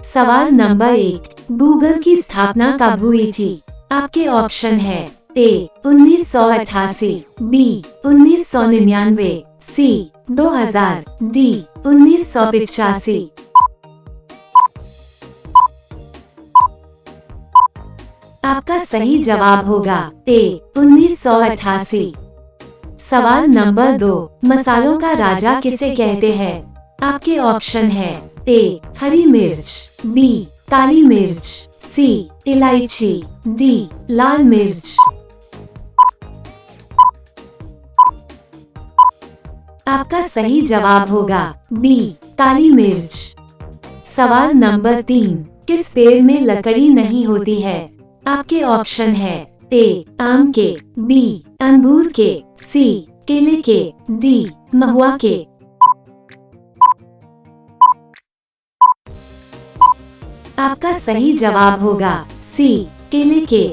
सवाल number 1, Google की स्थापना कब हुई थी? आपके ऑप्शन है ए 1988, बी 1999, सी 2000, डी 1985। आपका सही जवाब होगा ए 1988। सवाल नंबर 2, मसालों का राजा किसे कहते हैं? आपके ऑप्शन है ए हरी मिर्च, बी काली मिर्च, सी इलायची, डी लाल मिर्च। आपका सही जवाब होगा बी काली मिर्च। सवाल नंबर 3, किस पेड़ में लकड़ी नहीं होती है? आपके ऑप्शन है ए आम के, बी अंगूर के, सी केले के, डी महुआ के। आपका सही जवाब होगा सी केले के।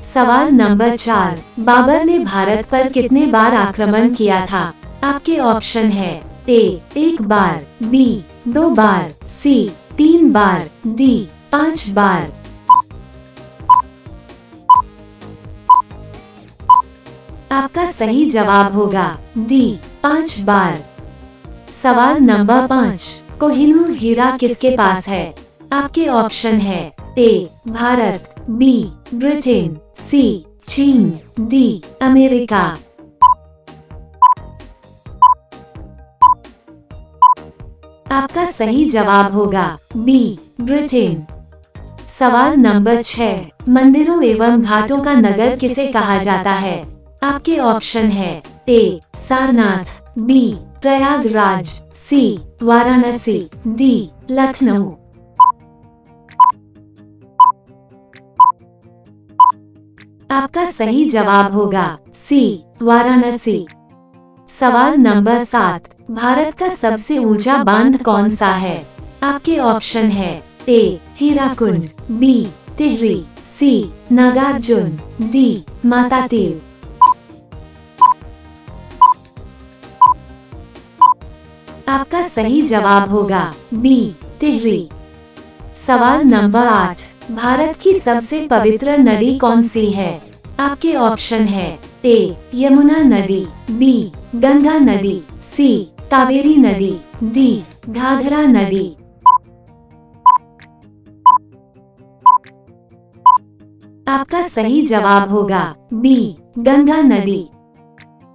सवाल नंबर 4, बाबर ने भारत पर कितने बार आक्रमण किया था? आपके ऑप्शन है ए 1 बार, बी 2 बार, सी 3 बार, डी 5 बार। आपका सही जवाब होगा डी 5 बार। सवाल नंबर 5, कोहिनूर हीरा किसके पास है? आपके ऑप्शन है ए भारत, बी ब्रिटेन, सी चीन, डी अमेरिका। आपका सही जवाब होगा बी ब्रिटेन। सवाल नंबर 6, मंदिरों एवं घाटों का नगर किसे कहा जाता है? आपके ऑप्शन है ए सारनाथ, बी प्रयागराज, सी वाराणसी, डी लखनऊ। आपका सही जवाब होगा सी वाराणसी। सवाल नंबर 7, भारत का सबसे ऊंचा बांध कौन सा है? आपके ऑप्शन है ए हीराकुंड, बी टिहरी, सी नागार्जुन, डी मातातीर। आपका सही जवाब होगा बी टिहरी। सवाल नंबर 8, भारत की सबसे पवित्र नदी कौन सी है? आपके ऑप्शन है ए यमुना नदी, बी गंगा नदी, सी कावेरी नदी, डी घाघरा नदी। आपका सही जवाब होगा बी गंगा नदी।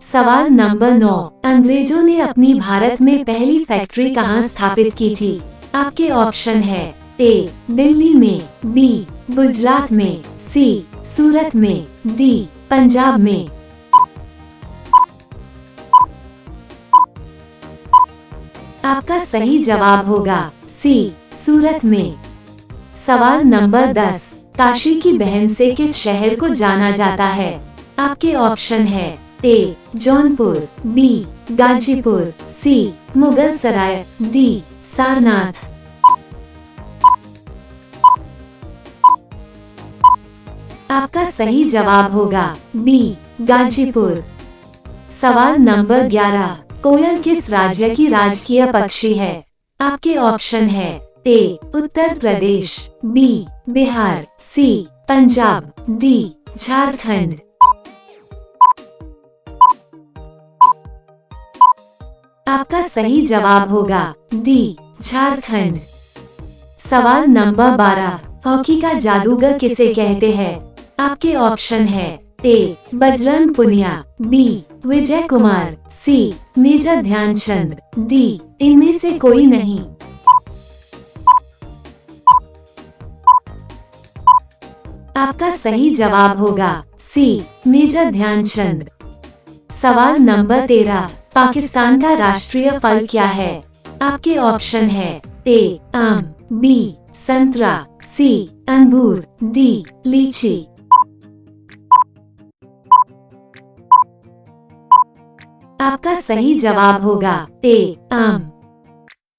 सवाल नंबर 9, अंग्रेजों ने अपनी भारत में पहली फैक्ट्री कहाँ स्थापित की थी? आपके ऑप्शन है ए दिल्ली में, बी गुजरात में, सी सूरत में, डी पंजाब में। आपका सही जवाब होगा सी सूरत में। सवाल नंबर 10, काशी की बहन से किस शहर को जाना जाता है? आपके ऑप्शन है ए जौनपुर, बी गाजीपुर, सी मुगल सराय, डी सारनाथ। आपका सही जवाब होगा बी गाजीपुर। सवाल नंबर 11, कोयल किस राज्य की राजकीय पक्षी है? आपके ऑप्शन है ए उत्तर प्रदेश, बी बिहार, सी पंजाब, डी झारखंड। आपका सही जवाब होगा डी झारखंड। सवाल नंबर 12, हॉकी का जादूगर किसे कहते हैं? आपके ऑप्शन है A Bajrang Punia, B Vijay Kumar, C major Dhyan Chand, D इनमें से कोई नहीं। आपका सही जवाब होगा सी मेजर ध्यानचंद। सवाल नंबर 13, पाकिस्तान का राष्ट्रीय फल क्या है? आपके ऑप्शन है ए आम, बी संतरा, सी अंगूर, डी लीची। आपका सही जवाब होगा ए आम।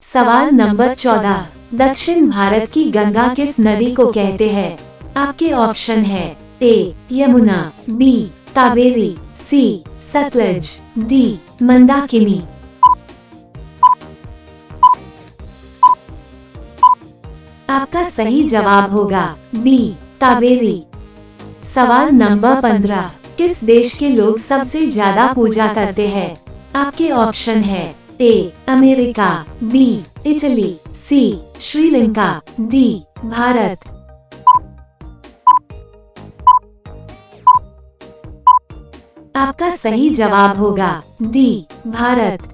सवाल नंबर 14, दक्षिण भारत की गंगा किस नदी को कहते हैं? आपके ऑप्शन है ए यमुना, बी कावेरी, सी सतलज, डी मंदाकिनी। आपका सही जवाब होगा बी कावेरी। सवाल नंबर 15, किस देश के लोग सबसे ज्यादा पूजा करते हैं? आपके ऑप्शन है A America, B Italy, C Sri Lanka, D Bharat. आपका सही जवाब होगा डी भारत।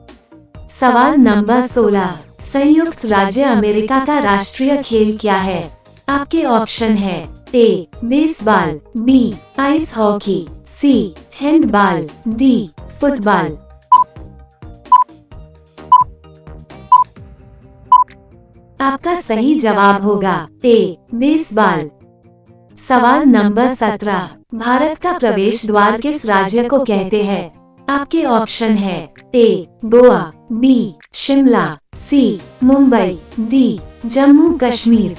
सवाल नंबर 16, संयुक्त राज्य अमेरिका का राष्ट्रीय खेल क्या है? आपके ऑप्शन है ए बेसबॉल, बी आइस हॉकी, सी हैंडबॉल, डी फुटबॉल। आपका सही जवाब होगा ए बेसबॉल। सवाल नंबर 17, भारत का प्रवेश द्वार किस राज्य को कहते हैं? आपके ऑप्शन है ए गोवा, बी शिमला, सी मुंबई, डी जम्मू कश्मीर।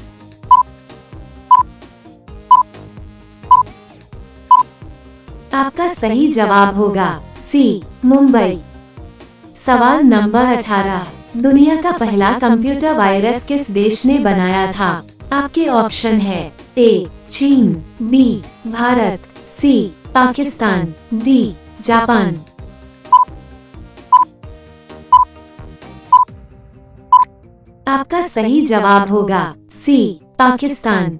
आपका सही जवाब होगा सी मुंबई। सवाल नंबर 18, दुनिया का पहला कंप्यूटर वायरस किस देश ने बनाया था? आपके ऑप्शन है ए चीन, बी भारत, सी पाकिस्तान, डी जापान। आपका सही जवाब होगा सी पाकिस्तान।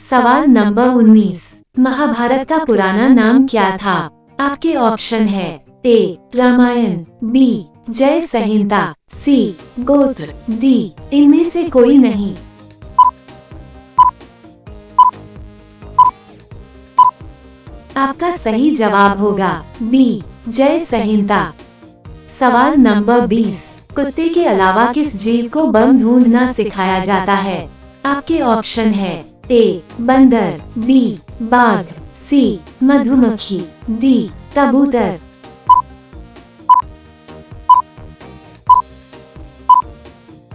सवाल नंबर 19, महाभारत का पुराना नाम क्या था? आपके ऑप्शन है ए रामायण, बी जय संहिता, सी गोत्र, डी इनमें से कोई नहीं। आपका सही जवाब होगा बी जय संहिता। सवाल नंबर 20, कुत्ते के अलावा किस जीव को बम ढूंढना सिखाया जाता है? आपके ऑप्शन है ए बंदर, बी बाघ, सी मधुमक्खी, डी कबूतर।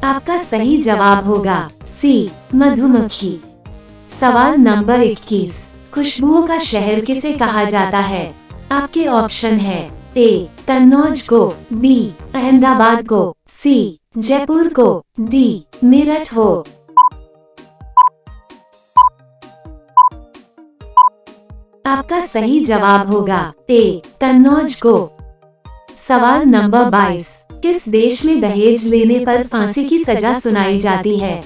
आपका सही जवाब होगा सी मधुमक्खी। सवाल नंबर 21, खुशबुओं का शहर किसे कहा जाता है? आपके ऑप्शन है ए कन्नौज को, बी अहमदाबाद को, सी जयपुर को, डी मेरठ हो। आपका सही जवाब होगा ए कन्नौज को। सवाल नंबर 22, किस देश में दहेज लेने पर फांसी की सजा सुनाई जाती है?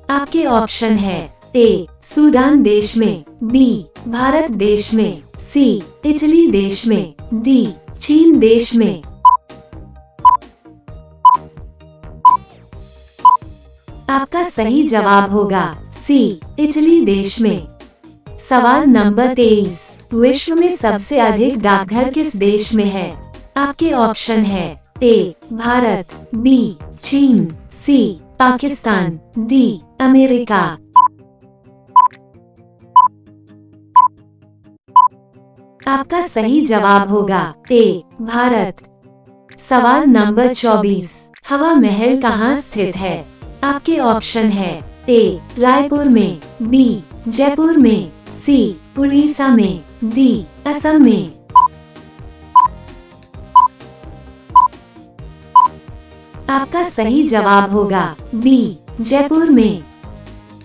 आपके ऑप्शन है ए सूडान देश में, बी भारत देश में, सी इटली देश में, डी चीन देश में। आपका सही जवाब होगा सी इटली देश में। सवाल नंबर 23, विश्व में सबसे अधिक डाकघर किस देश में है? आपके ऑप्शन है ए भारत, बी चीन, सी पाकिस्तान, डी अमेरिका। आपका सही जवाब होगा ए भारत। सवाल नंबर 24, हवा महल कहाँ स्थित है? आपके ऑप्शन है ए रायपुर में, बी जयपुर में, सी उड़ीसा में, डी असम में। आपका सही जवाब होगा बी जयपुर में।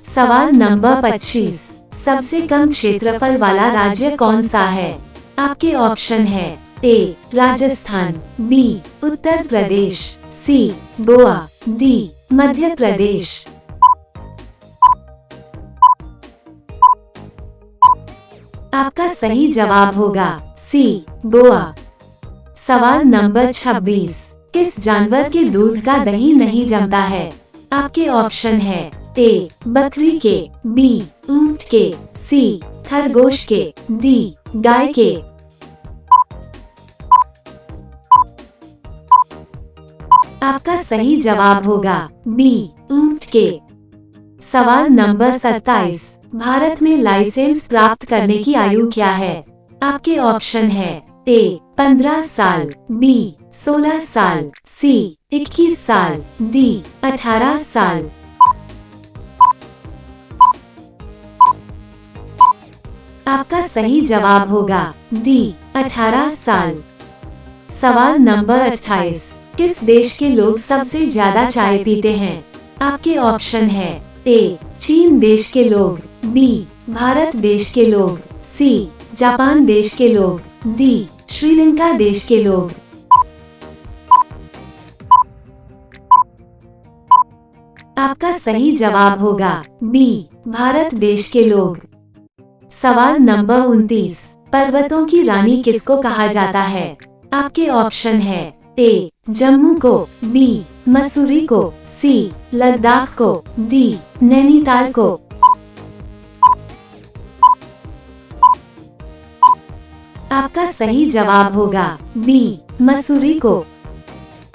सवाल नंबर 25, सबसे कम क्षेत्रफल वाला राज्य कौन सा है? आपके ऑप्शन है ए राजस्थान, बी उत्तर प्रदेश, सी गोवा, डी मध्य प्रदेश। आपका सही जवाब होगा सी गोवा। सवाल नंबर 26, किस जानवर के दूध का दही नहीं जमता है? आपके ऑप्शन है ए बकरी के, बी ऊंट के, सी खरगोश के, डी गाय के। आपका सही जवाब होगा बी ऊंट के। सवाल नंबर 27, भारत में लाइसेंस प्राप्त करने की आयु क्या है? आपके ऑप्शन है ए 15 साल, बी 16 साल, सी 21 साल, डी 18 साल। आपका सही जवाब होगा डी 18 साल। सवाल नंबर 28, किस देश के लोग सबसे ज्यादा चाय पीते हैं? आपके ऑप्शन है ए चीन देश के लोग, बी भारत देश के लोग, सी जापान देश के लोग, डी श्रीलंका देश के लोग। आपका सही जवाब होगा बी भारत देश के लोग। सवाल नंबर 29, पर्वतों की रानी किसको कहा जाता है? आपके ऑप्शन है ए जम्मू को, बी मसूरी को, सी लद्दाख को, डी नैनीताल को। आपका सही जवाब होगा बी मसूरी को।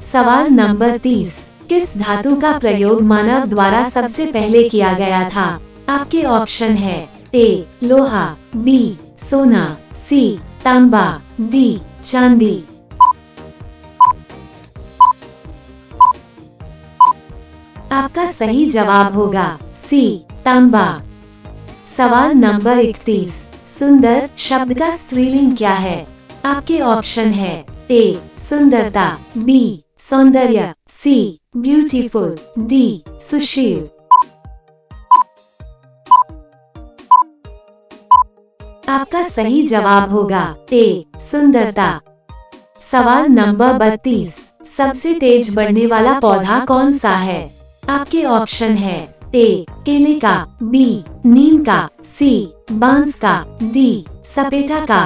सवाल नंबर 30, किस धातु का प्रयोग मानव द्वारा सबसे पहले किया गया था? आपके ऑप्शन है ए लोहा, बी सोना, सी तांबा, डी चांदी। आपका सही जवाब होगा सी तांबा। सवाल नंबर 31, सुंदर शब्द का स्त्रीलिंग क्या है? आपके ऑप्शन है ए सुंदरता, बी सौंदर्य, सी ब्यूटीफुल, डी सुशील। आपका सही जवाब होगा ए सुंदरता। सवाल नंबर 32, सबसे तेज बढ़ने वाला पौधा कौन सा है? आपके ऑप्शन है ए केले का, बी नीम का, सी बांस का, डी सपेटा का।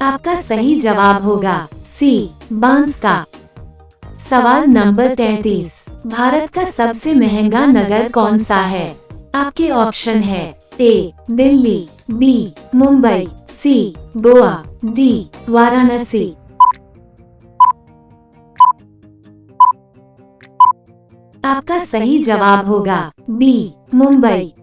आपका सही जवाब होगा सी बांस का। सवाल नंबर 33, भारत का सबसे महंगा नगर कौन सा है? आपके ऑप्शन है ए दिल्ली, बी मुंबई, सी गोवा, डी वाराणसी। आपका सही जवाब होगा बी मुंबई।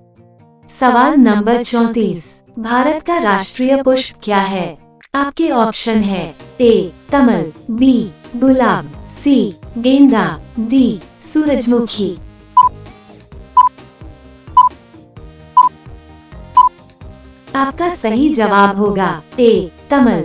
सवाल नंबर 34, भारत का राष्ट्रीय पुष्प क्या है? आपके ऑप्शन है ए कमल, बी गुलाब, सी गेंदा, डी सूरजमुखी। आपका सही जवाब होगा ए कमल।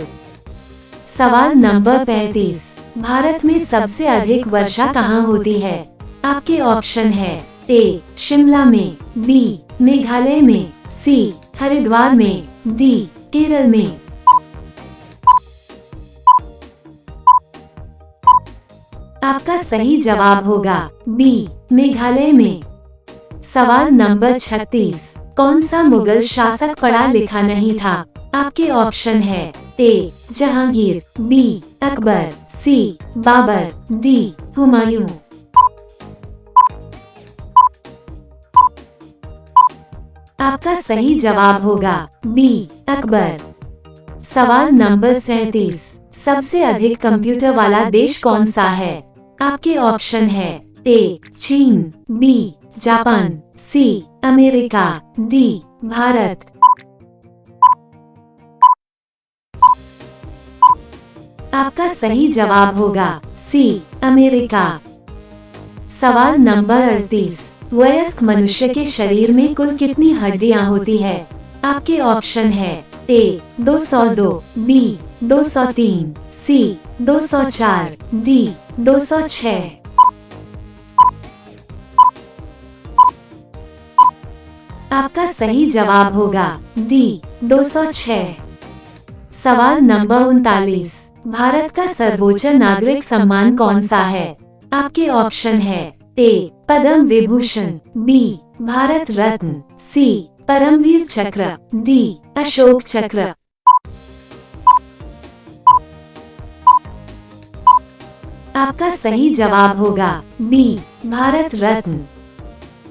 सवाल नंबर 35, भारत में सबसे अधिक वर्षा कहाँ होती है? आपके ऑप्शन है ए शिमला में, बी मेघालय में, सी हरिद्वार में, डी केरल में। आपका सही जवाब होगा बी मेघालय में। सवाल नंबर 36, कौन सा मुगल शासक पढ़ा लिखा नहीं था? आपके ऑप्शन है ए जहांगीर, बी अकबर, सी बाबर, डी हुमायूं। आपका सही जवाब होगा बी अकबर। सवाल नंबर 37, सबसे अधिक कंप्यूटर वाला देश कौन सा है? आपके ऑप्शन है ए चीन, B Japan, C America, D Bharat. आपका सही जवाब होगा सी अमेरिका। सवाल नंबर 38, वयस्क मनुष्य के शरीर में कुल कितनी हड्डियां होती है? आपके ऑप्शन है ए 202, बी 203, सी 204, डी 206। आपका सही जवाब होगा डी 206। सवाल नंबर 39, भारत का सर्वोच्च नागरिक सम्मान कौन सा है? आपके ऑप्शन है ए पद्म विभूषण, बी भारत रत्न, सी परमवीर चक्र, डी अशोक चक्र। आपका सही जवाब होगा बी भारत रत्न।